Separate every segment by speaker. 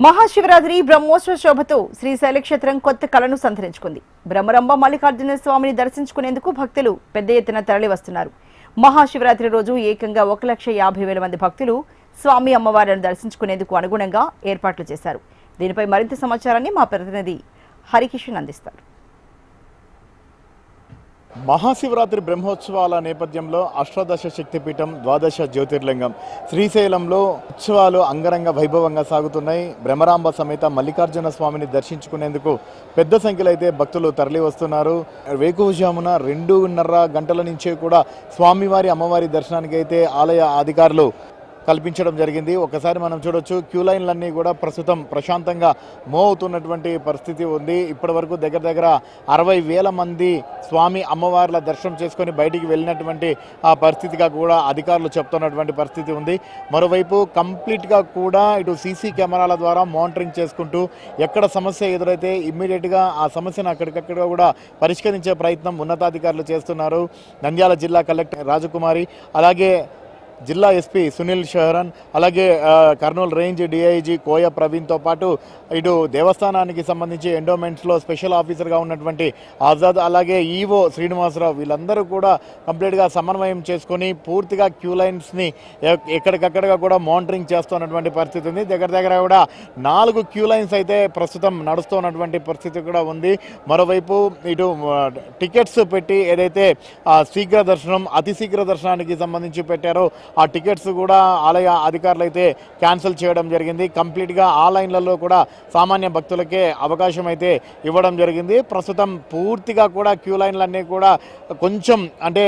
Speaker 1: మహాశివరాత్రి బ్రహ్మోత్సవ శోభతో శ్రీశైల క్షేత్రం కొత్త కళను సంతరించుకుంది. బ్రహ్మరంభ మల్లికార్జున స్వామిని దర్శించుకునేందుకు భక్తులు పెద్ద ఎత్తున తరలి వస్తున్నారు. మహాశివరాత్రి రోజు ఏకంగా 1,50,000 మంది భక్తులు స్వామి అమ్మవారిని దర్శించుకునేందుకు అనుగుణంగా ఏర్పాట్లు చేశారు. దీనిపై మరింత సమాచారాన్ని మా ప్రతినిధి హరికిషన్ అందిస్తారు.
Speaker 2: మహాశివరాత్రి బ్రహ్మోత్సవాల నేపథ్యంలో అష్టాదశ శక్తిపీఠం, ద్వాదశ జ్యోతిర్లింగం శ్రీశైలంలో ఉత్సవాలు అంగరంగ వైభవంగా సాగుతున్నాయి. బ్రహ్మరాంబ సమేత మల్లికార్జున స్వామిని దర్శించుకునేందుకు పెద్ద సంఖ్యలో అయితే భక్తులు తరలి వస్తున్నారు. వేకువజామున 2:30 గంటల నుంచే కూడా స్వామివారి అమ్మవారి దర్శనానికి అయితే ఆలయ అధికారులు కల్పించడం జరిగింది. ఒకసారి మనం చూడొచ్చు, క్యూ లైన్లన్నీ కూడా ప్రస్తుతం ప్రశాంతంగా మూవ్ అవుతున్నటువంటి పరిస్థితి ఉంది. ఇప్పటి వరకు దగ్గర 60,000 మంది స్వామి అమ్మవార్ల దర్శనం చేసుకొని బయటికి వెళ్ళినటువంటి ఆ పరిస్థితిగా కూడా అధికారులు చెప్తున్నటువంటి పరిస్థితి ఉంది. మరోవైపు కంప్లీట్గా కూడా ఇటు సీసీ కెమెరాల ద్వారా మానిటరింగ్ చేసుకుంటూ ఎక్కడ సమస్య ఎదురైతే ఇమ్మీడియట్గా ఆ సమస్యను అక్కడికక్కడ కూడా పరిష్కరించే ప్రయత్నం ఉన్నతాధికారులు చేస్తున్నారు. నంద్యాల జిల్లా కలెక్టర్ రాజకుమారి, అలాగే జిల్లా ఎస్పీ సునీల్ షహరన్, అలాగే కర్నూలు రేంజ్ డిఐజీ కోయ ప్రవీణ్తో పాటు ఇటు దేవస్థానానికి సంబంధించి ఎండోమెంట్స్లో స్పెషల్ ఆఫీసర్గా ఉన్నటువంటి ఆజాద్, అలాగే ఈవో శ్రీనివాసరావు, వీళ్ళందరూ కూడా కంప్లీట్గా సమన్వయం చేసుకొని పూర్తిగా క్యూ లైన్స్ని ఎక్కడికక్కడగా కూడా మానిటరింగ్ చేస్తున్నటువంటి పరిస్థితి ఉంది. దగ్గర కూడా 4 క్యూ లైన్స్ అయితే ప్రస్తుతం నడుస్తున్నటువంటి పరిస్థితి కూడా ఉంది. మరోవైపు ఇటు టికెట్స్ పెట్టి ఏదైతే శీఘ్ర దర్శనం, అతి శీఘ్ర దర్శనానికి సంబంధించి పెట్టారో ఆ టికెట్స్ కూడా ఆలయ అధికారులు అయితే క్యాన్సిల్ చేయడం జరిగింది. కంప్లీట్గా ఆ లైన్లలో కూడా సామాన్య భక్తులకే అవకాశం అయితే ఇవ్వడం జరిగింది. ప్రస్తుతం పూర్తిగా కూడా క్యూ లైన్లన్నీ కూడా కొంచెం అంటే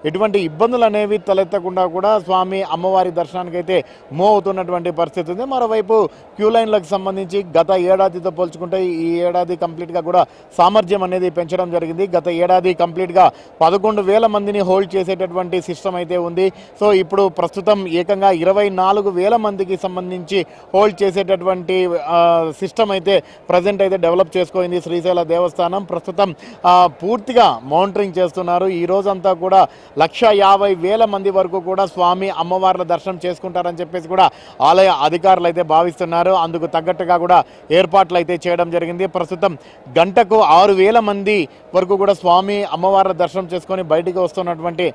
Speaker 2: ఎటువంటి ఇబ్బందులు అనేవి తలెత్తకుండా కూడా స్వామి అమ్మవారి దర్శనానికి అయితే మూవ్ అవుతున్నటువంటి పరిస్థితి ఉంది. మరోవైపు క్యూ లైన్లకు సంబంధించి గత ఏడాదితో పోల్చుకుంటే ఈ ఏడాది కంప్లీట్గా కూడా సామర్థ్యం అనేది పెంచడం జరిగింది. గత ఏడాది కంప్లీట్గా 11,000 మందిని హోల్డ్ చేసేటటువంటి సిస్టమ్ అయితే ఉంది. సో ఇప్పుడు ప్రస్తుతం ఏకంగా 24,000 మందికి సంబంధించి హోల్డ్ చేసేటటువంటి సిస్టమ్ అయితే ప్రజెంట్ అయితే డెవలప్ చేసుకోయింది శ్రీశైల దేవస్థానం. ప్రస్తుతం పూర్తిగా మానిటరింగ్ చేస్తున్నారు. ఈ రోజంతా కూడా 1,50,000 మంది వరకు కూడా స్వామి అమ్మవార్ల దర్శనం చేసుకుంటారని చెప్పేసి కూడా ఆలయ అధికారులు అయితే భావిస్తున్నారు. అందుకు తగ్గట్టుగా కూడా ఏర్పాట్లు అయితే చేయడం జరిగింది. ప్రస్తుతం గంటకు 6,000 మంది వరకు కూడా స్వామి అమ్మవార్ల దర్శనం చేసుకొని బయటికి వస్తున్నటువంటి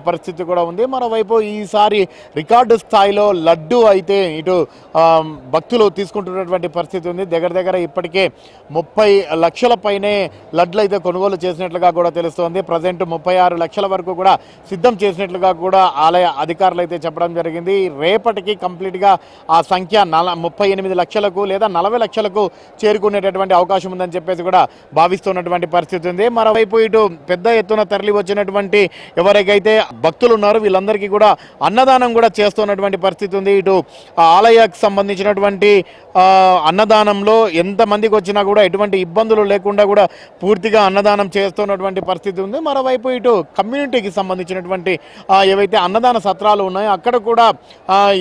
Speaker 2: పరిస్థితి కూడా ఉంది. మరోవైపు ఈసారి రికార్డు స్థాయిలో లడ్డు అయితే ఇటు భక్తులు తీసుకుంటున్నటువంటి పరిస్థితి ఉంది. దగ్గర ఇప్పటికే 30 లక్షల పైనే లడ్లు అయితే కొనుగోలు చేసినట్లుగా కూడా తెలుస్తోంది. ప్రజెంట్ 36 లక్షల వరకు కూడా సిద్ధం చేసినట్లుగా కూడా ఆలయ అధికారులు అయితే చెప్పడం జరిగింది. రేపటికి కంప్లీట్గా ఆ సంఖ్య 38 లక్షలకు లేదా 40 లక్షలకు చేరుకునేటటువంటి అవకాశం ఉందని చెప్పేసి కూడా భావిస్తున్నటువంటి పరిస్థితి ఉంది. మరోవైపు ఇటు పెద్ద ఎత్తున తరలి వచ్చినటువంటి ఎవరికైతే భక్తులు ఉన్నారో వీళ్ళందరికీ కూడా అన్నదానం కూడా చేస్తున్నటువంటి పరిస్థితి ఉంది. ఇటు ఆలయకు సంబంధించినటువంటి అన్నదానంలో ఎంతమందికి వచ్చినా కూడా ఎటువంటి ఇబ్బందులు లేకుండా కూడా పూర్తిగా అన్నదానం చేస్తున్నటువంటి పరిస్థితి ఉంది. మరోవైపు ఇటు కమ్యూనిటీకి సంబంధించినటువంటి ఏవైతే అన్నదాన సత్రాలు ఉన్నాయో అక్కడ కూడా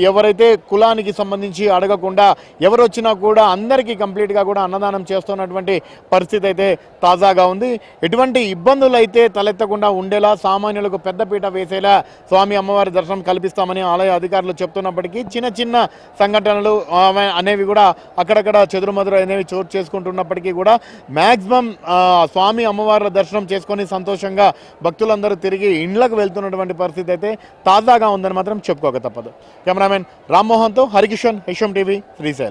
Speaker 2: ఎవరైతే కులానికి సంబంధించి అడగకుండా ఎవరు వచ్చినా కూడా అందరికీ కంప్లీట్గా కూడా అన్నదానం చేస్తున్నటువంటి పరిస్థితి అయితే తాజాగా ఉంది. ఎటువంటి ఇబ్బందులు అయితే తలెత్తకుండా ఉండేలా సామాన్యులకు పెద్దపీట వేసేలా స్వామి అమ్మవారి దర్శనం కల్పిస్తామని ఆలయ అధికారులు చెప్తున్నప్పటికీ చిన్న సంఘటనలు అనేవి కూడా అక్కడక్కడ చెదురుమదురు అనేవి చోటు చేసుకుంటున్నప్పటికీ కూడా మ్యాక్సిమం స్వామి అమ్మవార్ల దర్శనం చేసుకొని సంతోషంగా భక్తులందరూ తిరిగి ఇండ్లకు వెళ్తున్నటువంటి పరిస్థితి అయితే తాజాగా ఉందని మాత్రం చెప్పుకోక తప్పదు. కెమెరామెన్ రామ్మోహన్తో హరికిషన్, హెచ్ఎం టీవీ, శ్రీశైలం.